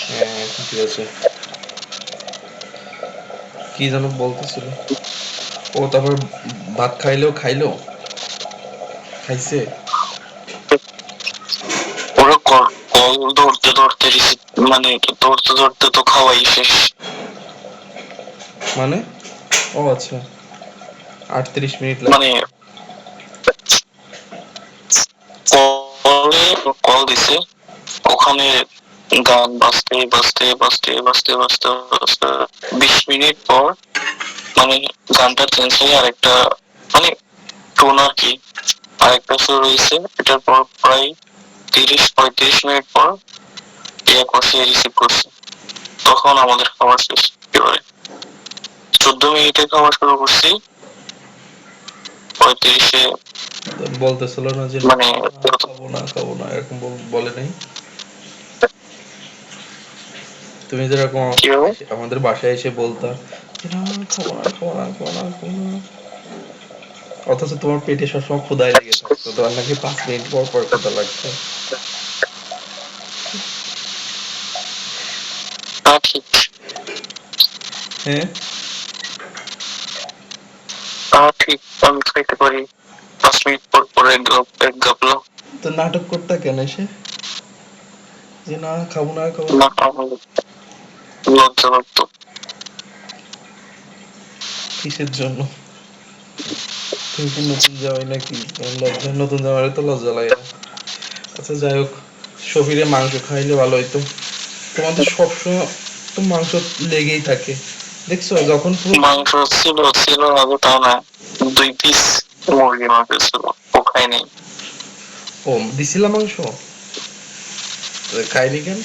হ্যাঁ ঠিক আছে। কি যেন বলতেছিল? ও তারপর ভাত খাইলো খাইছে। ওরা কল ধরতে ধরতে মানে ধরতে ধরতে তো খাওয়াই শেষ। মানে ও আচ্ছা 38 মিনিট লাগে। মানে কল দিছে, ওখানে গান বাজতে বাজতে বাজতে বাজতে বাজতে বাজতে 20 মিনিট পর মানে গানটা চেঞ্জ হয়ে আরেকটা মানে টোন আর কি আরেকটা শুরু হয়েছে। এটার পর প্রায় 30-35 মিনিট পর ইয়া করছে, রিসিভ করছে। তখন আমাদের খাবার শেষ। এবারে 14 মিনিটে খাওয়া শুরু করছি, 35-এ বলতেছিল না যে মানে খাবো না এরকম বলে নাই? তুমি যেরকম কিভাবে আমাদের বাসায় এসে বলতা যে না খাবো না খাবো না খাবো না খাবো না, অথচ তোমার পেটে সবসময় ক্ষুধাই লেগে থাকতো, তোমার নাকি 5 মিনিট পর পর ক্ষুধা লাগতো। তা ঠিক, হ্যাঁ তা ঠিক, আমি খাইতে পারি 5 মিনিট পর পর এক গাবলা। তো নাটক করতা কেন এসে যে না খাবো না খাবো না? না আমার লজ্জা লাগতো। কিসের জন্য? তুমি কি নতুন জামাই নাকি তোমার লজ্জা? নতুন জামাইয়ের তো লজ্জা লাগে না। আচ্ছা যাই হোক, শরীরে মাংস খাইলে ভালো হইতো। তোমাদের সবসময় তো মাংস লেগেই থাকে, দেখছো যখন মাংস ছিল ছিল আগে, তা না 2 পিস মুরগি মাংস ছিল, ও খাইনি। ও দিছিলাম মাংস খাইনি কেন?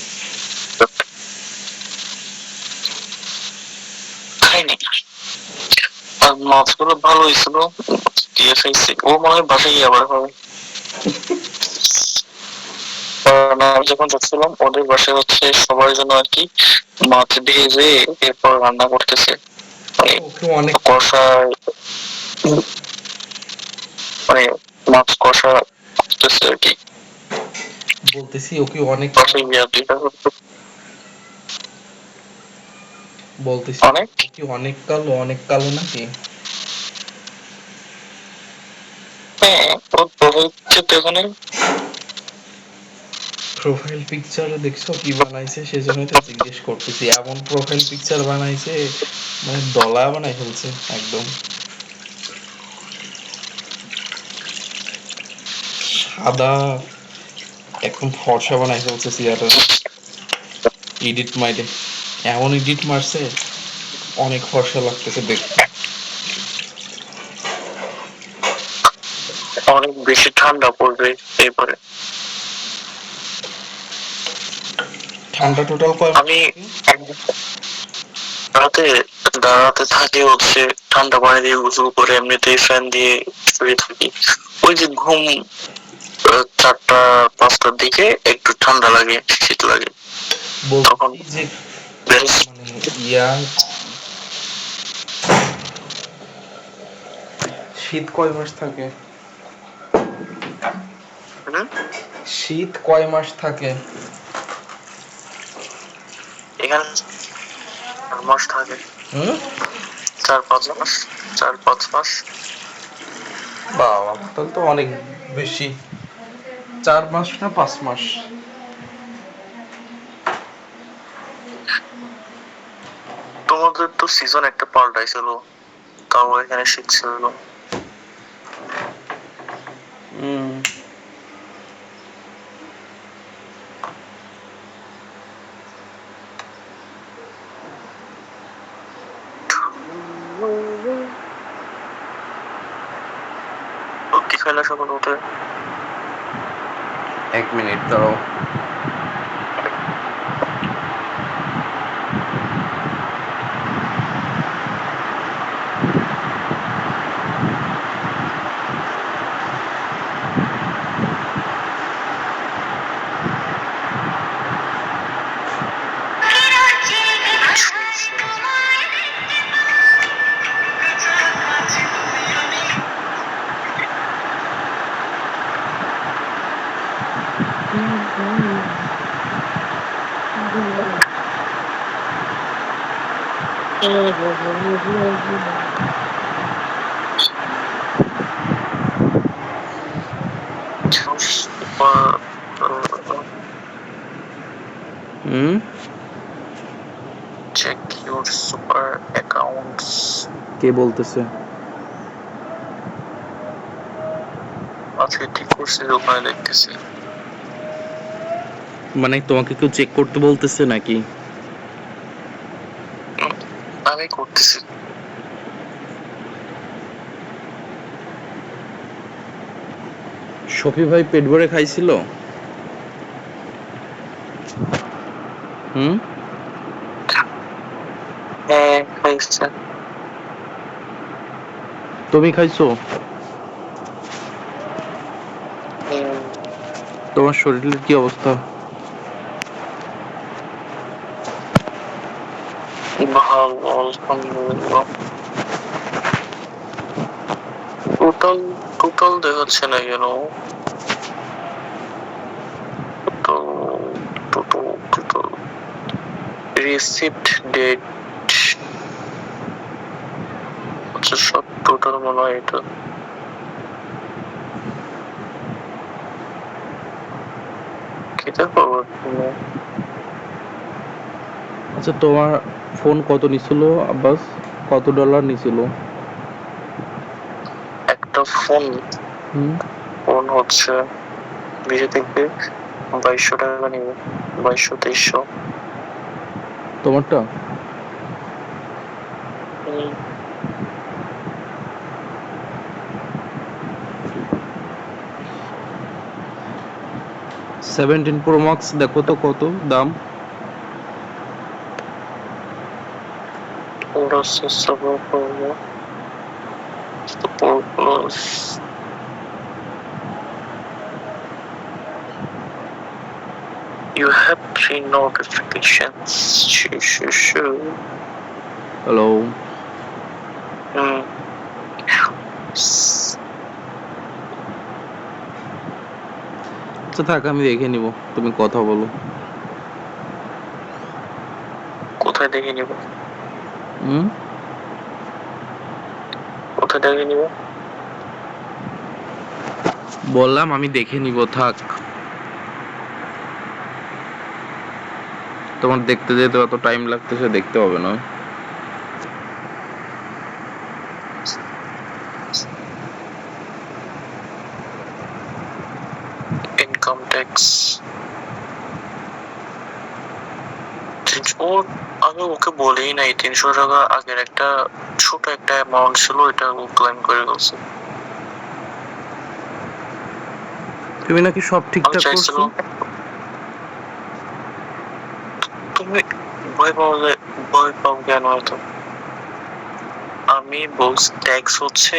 খাইনি, আর মাছগুলো ভালো হয়েছিল, দিয়ে খাইছি। ও মনে হয় বাসায় আবার হবে। কারণ আমি যখন যাচ্ছিলাম ওদের বাসায় হচ্ছে সবার জন্য আর কি মাছ ভেজে এরপর রান্না করতেছে, মানে ওকে অনেক কষা, মানে মাছ কষা করতেছে আর কি। বলতেছি ওকে অনেক বাসায় গিয়ে দুইটা বলতেছি অনেক ওকে অনেক কালো নাকি? হ্যাঁ, ও প্রোফাইল পিকচার দেখো নাই? প্রোফাইল পিকচার দেখছো কি বানাইছে? সেজন্যই তো জিজ্ঞেস করতেছি, এমন প্রোফাইল পিকচার বানাইছে মানে দলা বানাই ফেলছে একদম সাদা, একদম ফর্সা বানাই ফেলছে সিয়াটা। এডিট মাইরে এমন এডিট মারছে অনেক ফর্সা লাগতেছে দেখতে। অনেক বেশি ঠান্ডা পড়বে এরপরে। ঠান্ডা টোটাল কয় মাস আমি থাকে? রাতে দাঁড়াতে থাকি হচ্ছে ঠান্ডা পানি দিয়ে গোসল করে, এমনিতেই ফ্যান দিয়ে শুয়ে থাকি। ওই যে ঘুম 4টা-5টার দিকে একটু ঠান্ডা লাগে, শীত লাগে, তখন বলছি যে বেশ। মানে ইয়া শীত কয় মাস থাকে? শীত কয় মাস থাকে? এখানে 4 মাস থাকে, হুম 4-5 মাস, 4-5 মাস। বাবা তাহলে তো অনেক বেশি, 4 মাস না 5 মাস? তোমাদের তো সিজন একটা পাল্টাইছিল, তাও এখানে শীত ছিল। হুম তো কি খাইলা সকাল উঠে? 1 মিনিট দাঁড়াও। হুম? Check your super accounts. কে বলতেছে? আজকে ঠিক করছি, ওখানে দেখতেছি। মানে তোমাকে কেউ চেক করতে বলতেছে নাকি? আমি করতেছি। শফি ভাই পেট ভরে খাইছিল? হুম? হ্যাঁ, খাইছে। তুমি খাইছো? তোমার শরীরের কি অবস্থা? ভালো, আলহামদুলিল্লাহ। টোটাল টোটাল দেখাচ্ছে না কেন? টোটাল টোটাল রিসিপ্ট ডেট, আচ্ছা সব টোটাল মনে হয় এটা। খেতে পারবো না। আচ্ছা তোমার ফোন কত নিছিল আব্বাস? কত ডলার নিছিল? একটা ফোন হুম? ফোন হচ্ছে বিজে থেকে 2200 টাকা নিবে, 2200-2300। তোমারটা? হুম, 17 প্রো ম্যাক্স দেখো তো কত দাম? ওরা সাবস্ক্রাইব করবো plus. You have 3 notifications. Shoo. Hello? হুম। আচ্ছা থাক, আমি দেখে নিব, তুমি কথা বলো। কোথায় দেখে নিব? হুম? কোথায় দেখে নিব? বললাম আমি দেখে নিব, থাক। তোমার দেখতে যেতে অত টাইম লাগতেছে, দেখতে হবে না। Income tax. ওর আমি ওকে বলেই নাই 300 টাকা আগের একটা ছোট একটা অ্যামাউন্ট ছিল, ওইটা ও ক্লেম করে ফেলছে। তুমি নাকি সব আমি ঠিকঠাক করছো? চাইছিলাম তুমি ভয় পাওয়া যায়, ভয় পাও কেন এত? আমি বলছি ট্যাক্স হচ্ছে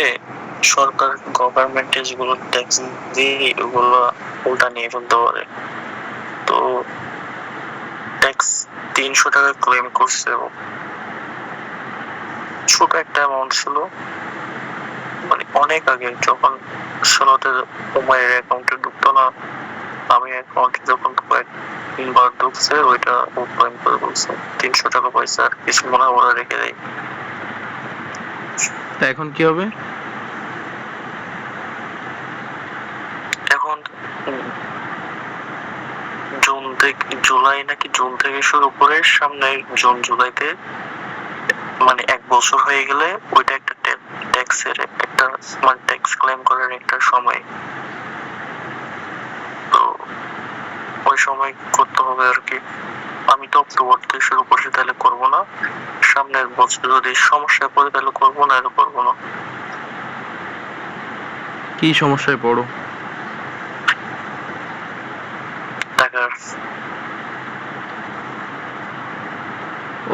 সরকার, গভর্নমেন্টে যেগুলো ট্যাক্স দিয়ে ওগুলো উল্টা নিয়ে ফেলতে পারে। তো ট্যাক্স 300 টাকা ক্লেম করছে ও। ছোট একটা অ্যামাউন্ট ছিল, মানে অনেক আগে যখন ষোলোতে উমায়ের অ্যাকাউন্টে ঢুকতো না, আমি অ্যাকাউন্টে যখন তিনবার ঢুকছে ওইটা ও ক্লেম করে বলছে 300 টাকা পয়সা আর কিছু মনে হয় ওরা রেখে দেয়। তা এখন কি হবে? এখন জুন থেকে জুলাই নাকি জুন থেকে শুরু করে সামনে জুন জুলাইতে মানে 1 বছর হয়ে গেলে ওইটা একটা ট্যাক্সের একটা মানে ট্যাক্স ক্লেম করার একটা সময়। তো ওই সময় করতে হবে আর কি। আমি তো অক্টোবর থেকে শুরু করছি, তাহলে করবো না। সামনের বছর যদি সমস্যায় পড়ে তাহলে করবো না, এটা করবো না। কি সমস্যায় পড়ো? টাকার।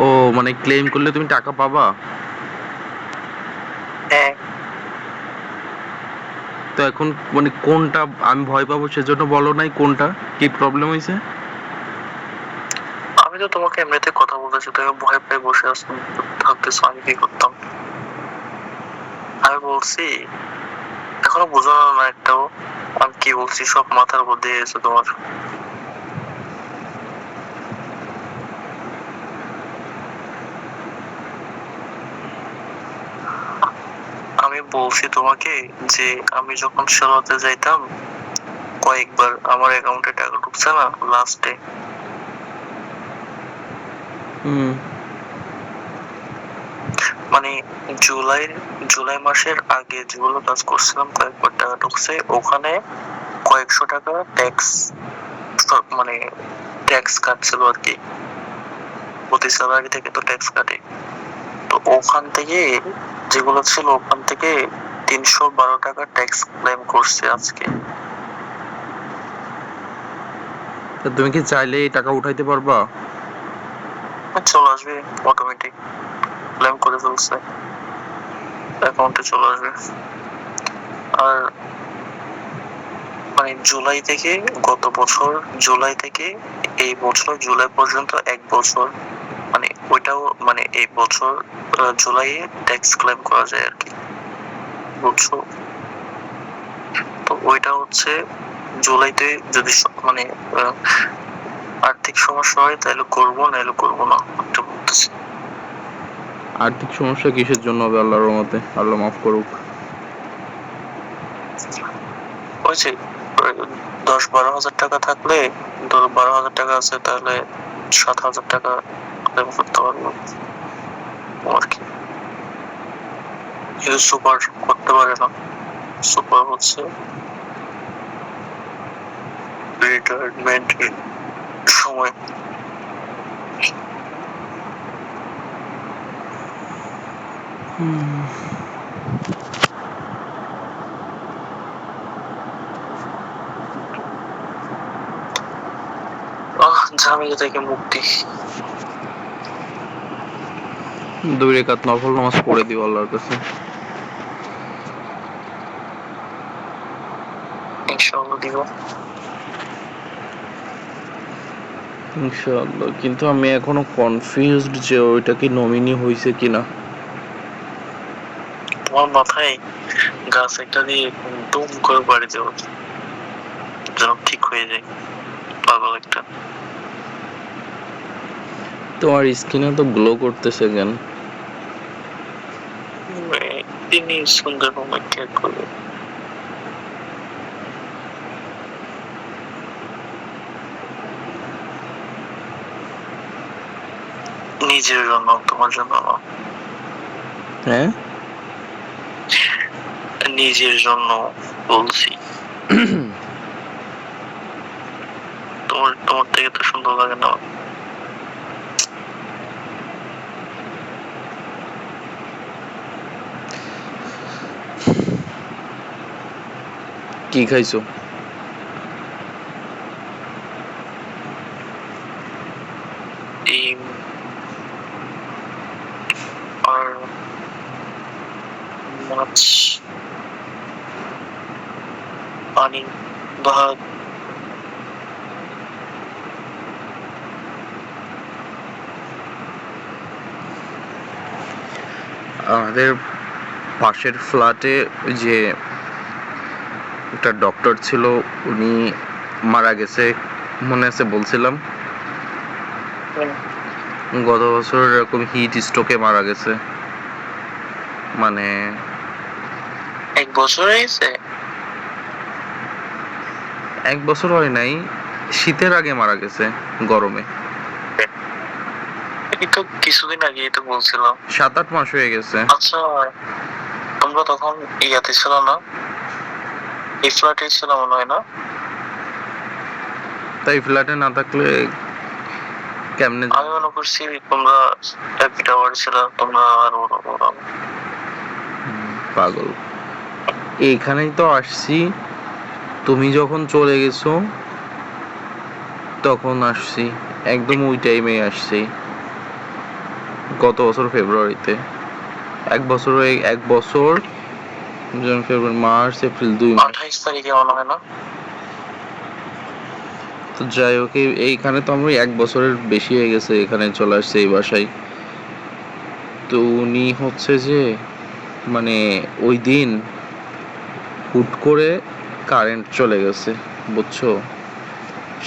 ও মানে ক্লেম করলে তুমি টাকা পাবা? হ্যাঁ, তো এখন মানে কোনটা আমি ভয় পাবো সেজন্য বলো নাই, কোনটা কি প্রবলেম হয়েছে? আমি তো তোমাকে এমনিতে কথা বলতেছি, তুমি ভয় পেয়ে বসে আছো, ভাবতেছো আমি কি করতাম। আমি বলছি এখনো বোঝানো না একটাও আমি কি বলছি, সব মাথার উপর দিয়ে গেছে তোমার। বলছি তোমাকে যে আমি যখন সালাতে যাইতাম কয়েকবার আমার অ্যাকাউন্টে টাকা ঢুকছে না লাস্টে, হুম। মানে জুলাই মাসের আগে যেগুলো কাজ করছিলাম কয়েকবার টাকা ঢুকছে, ওখানে কয়েকশো টাকা ট্যাক্স, মানে ট্যাক্স কাটছিল আর কি, প্রতি স্যালারি থেকে তো ট্যাক্স কাটে। তো ওখান থেকে যেগুলো ছিল ওখান থেকে 312 টাকা ট্যাক্স ক্লেম করছে আজকে। তা তুমি কি চাইলে এই টাকা উঠাইতে পারবা? চলে আসবে অটোমেটিক, ক্লেম করে ফেলছে, অ্যাকাউন্টে চলে আসবে। আর মানে জুলাই থেকে, গত বছর জুলাই থেকে এই বছর জুলাই পর্যন্ত 1 বছর, মানে ওইটাও মানে এই বছর জুলাইয়ে ট্যাক্স ক্লেম করা যায় আর কি, বুঝছো? তো ওইটা হচ্ছে জুলাইতে যদি মানে আর্থিক সমস্যা হয় তাহলে করবো, নাহলে করবো না, এটা বলতেছি। আর্থিক সমস্যা কিসের জন্য হবে? আল্লাহর রহমতে আল্লাহ মাফ করুক। ওই যে 10-12 হাজার টাকা থাকলে, ধরো 12 হাজার টাকা আছে, তাহলে 7 হাজার টাকা ক্লেম করতে পারবো আর কি। কিন্তু সুপার করতে পারে না, সুপার হচ্ছে রিটায়ারমেন্টের সময়। ঝামেলা থেকে মুক্তি। 2 রাকাত নফল নামাজ পড়ে দিও আল্লাহর কাছে। ইনশাআল্লাহ দিব। ইনশাআল্লাহ। কিন্তু আমি এখনো কনফিউজড যে ওইটা কি নমিনি হয়েছে কিনা। তোমার মাথায় গাছ একটা দিয়ে দুম করে বাড়ি দেবো, যেন ঠিক হয়ে যায়, পাগল একটা। তোমার স্কিনে তো গ্লো করতেছে কেন? তিনি সুন্দর কেয়ার করবে। নিজের জন্য, তোমার জন্য না। হ্যাঁ, নিজের জন্য বলছি। তোমার থেকে তো সুন্দর লাগে না। কি খাইছো? ডিম আর মাছ, পানি, ভাত। আমাদের পাশের ফ্ল্যাটে যে একটা ডক্টর ছিল, উনি মারা গেছে, মনে আছে বলছিলাম। গত বছর এরকম হিট স্ট্রোকে মারা গেছে। মানে 1 বছর হয়েছে? 1 বছর হয় নাই, শীতের আগে মারা গেছে, গরমে। এই তো কিছুদিন আগে তো বলছিলাম। 7-8 মাস হয়ে গেছে। আচ্ছা, তোমরা তখন ইয়াতে ছিল না, এই ফ্ল্যাটে ছিল মনে হয় না? তাই ফ্ল্যাটে না থাকলে কেমনে? আমি মনে করছি তোমরা হ্যাপি টাওয়ার ছিল, তোমরা আর ওরা। পাগল, এইখানেই তো আসছি। তুমি যখন চলে গেছো তখন আসছি, একদম ওই টাইমে আসছি, গত বছর ফেব্রুয়ারিতে। 1 বছর, 1 বছর ফেব্রুয়ারি, মার্চ, এপ্রিল, 2 মাস। 28 তারিখে মনে হয় না? তো যাই হোক, এইখানে তো আমরা 1 বছরের বেশি হয়ে গেছে এখানে চলে আসছে এই বাসায়। তো উনি হচ্ছে যে মানে ওই দিন হুট করে কারেন্ট চলে গেছে, বুঝছো?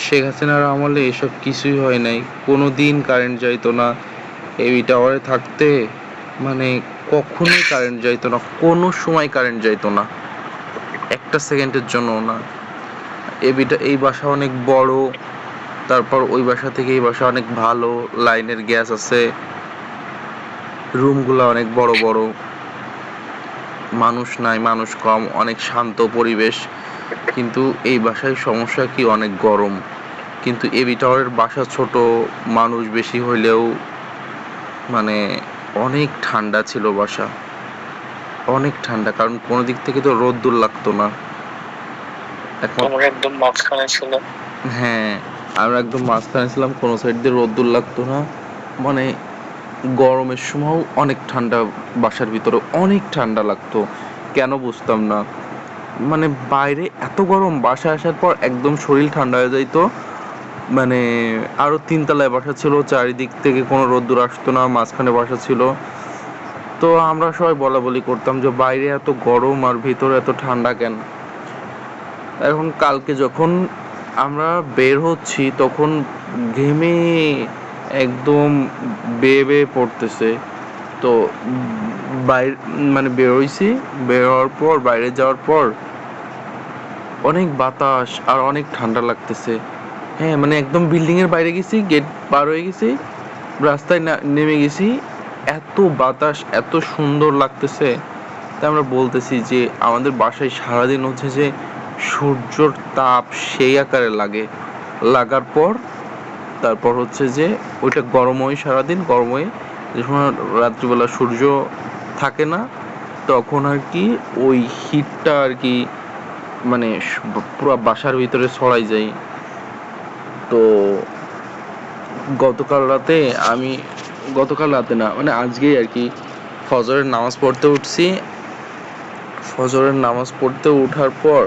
শেখ হাসিনার আমলে এসব কিছুই হয় নাই, কোনো দিন কারেন্ট যাইতো না। এই টাওয়ারে থাকতে মানে কখনোই কারেন্ট যাইতো না, কোনো সময় কারেন্ট যাইতো না, একটা সেকেন্ডের জন্য না। এই বাসা অনেক বড়, তারপর ওই বাসা থেকে এই বাসা অনেক ভালো, লাইনের গ্যাস আছে, রুমগুলো অনেক বড় বড়, মানুষ নাই, মানুষ কম, অনেক শান্ত পরিবেশ। কিন্তু এই বাসায় সমস্যা কি, অনেক গরম। কিন্তু এবি টাওয়ারের বাসা ছোট, মানুষ বেশি হইলেও মানে অনেক ঠান্ডা ছিল বাসা, অনেক ঠান্ডা, কারণ কোনো দিক থেকে তো রোদ্দুর লাগতো না। তোমরা একদম মাঝখানে ছিল। হ্যাঁ, আমরা একদম মাঝখানে ছিলাম, কোনো সাইড দিয়ে রোদ্দুর লাগতো না। মানে গরমের সময়ও অনেক ঠান্ডা, বাসার ভিতরে অনেক ঠান্ডা লাগতো, কেন বুঝতাম না। মানে বাইরে এত গরম, বাসায় আসার পর একদম শরীর ঠান্ডা হয়ে যাইতো। মানে আরো 3 তলায় বাসা ছিল, চারিদিক থেকে কোনো রোদ্দুর আসতো না, মাঝখানে বাসা ছিল। তো আমরা সবাই বলাবলি করতাম যে বাইরে এত গরম আর ভিতরে এত ঠান্ডা কেন। এখন কালকে যখন আমরা বের হচ্ছি তখন ঘেমে একদম বেয়ে বেয়ে পড়তেছে। তো বাইরে মানে বের হইছি, বের হওয়ার পর বাইরে যাওয়ার পর অনেক বাতাস আর অনেক ঠান্ডা লাগতেছে। হ্যাঁ, মানে একদম বিল্ডিং এর বাইরে গেছি, গেট পার হয়ে গেছি, রাস্তায় নেমে গেছি, এত বাতাস, এত সুন্দর লাগতেছে। তাই আমরা বলতেছি যে আমাদের বাসায় সারাদিন হচ্ছে যে সূর্যর তাপ সেই আকারে লাগার পর তারপর হচ্ছে যে ওইটা গরম হয়, সারাদিন গরম হয়ে যখন রাত্রিবেলা সূর্য থাকে না, তখন আর কি ওই হিটটা আর কি মানে পুরো বাসার ভিতরে ছড়াই যায়। তো গতকাল রাতে না, মানে আজকেই আর কি ফজরের নামাজ পড়তে উঠছি। ফজরের নামাজ পড়তে ওঠার পর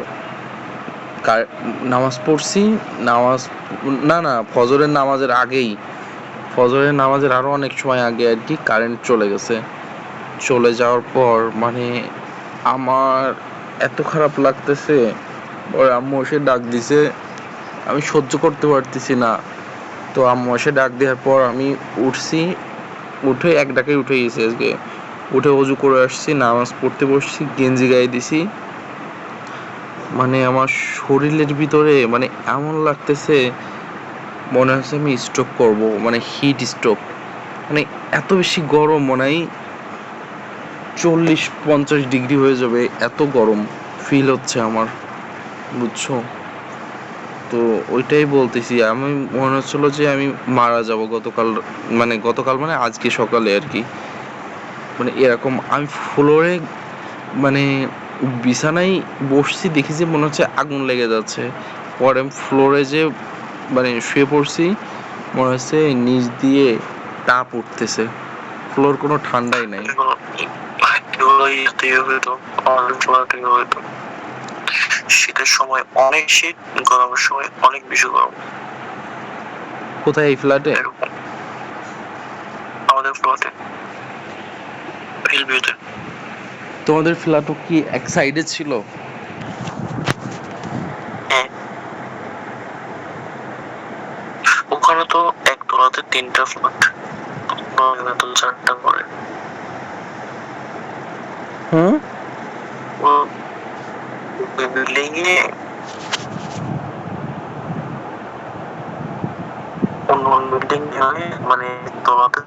নামাজ পড়ছি, নামাজ না ফজরের নামাজের আগেই, ফজরের নামাজের আরো অনেক সময় আগে আর কি কারেন্ট চলে গেছে। চলে যাওয়ার পর মানে আমার এত খারাপ লাগতেছে। ওর আম্মু এসে ডাক দিছে, আমি সহ্য করতে পারতেছি না। তো আম্মু এসে ডাক দেওয়ার পর আমি উঠছি, উঠে এক ডাকে উঠে গেছি আজকে। উঠে অজু করে আসছি, নামাজ পড়তে বসছি, গেঞ্জি গায়ে দিছি। মানে আমার শরীরের ভিতরে মানে এমন লাগতেছে মনে হচ্ছে আমি স্ট্রোক করব, মানে হিট স্ট্রোক। মানে এত বেশি গরম, মনে হয় 40-50 ডিগ্রি হয়ে যাবে, এত গরম ফিল হচ্ছে আমার, বুঝছো? তো ওইটাই বলতেছি, আমি মনে হচ্ছিল যে আমি মারা যাব গতকাল মানে আজকে সকালে আর কি। মানে এরকম আমি ফ্লোরে মানে বিছানায় বসছি, দেখি যে মনে হচ্ছে আগুন লেগে যাচ্ছে। পরে ফ্লোরে যে মানে শুয়ে পড়ছি, মনে হচ্ছে নিচ দিয়ে তাপ উঠতেছে, ফ্লোর কোনো ঠান্ডাই নাই। শীতের সময় অনেক শীত, গরমের সময় অনেক বেশি গরম। কোথায়, এই ফ্ল্যাটে? আমাদের ফ্ল্যাটে, হিলভিউতে। তোমাদের ফ্ল্যাটও কি এক সাইডে ছিল? হ্যাঁ, ওখানে তো একতলাতে 3টা ফ্ল্যাট, তো 4টা করে। হুম, ও বিল্ডিং এ অন্য বিল্ডিং মানে তলাতে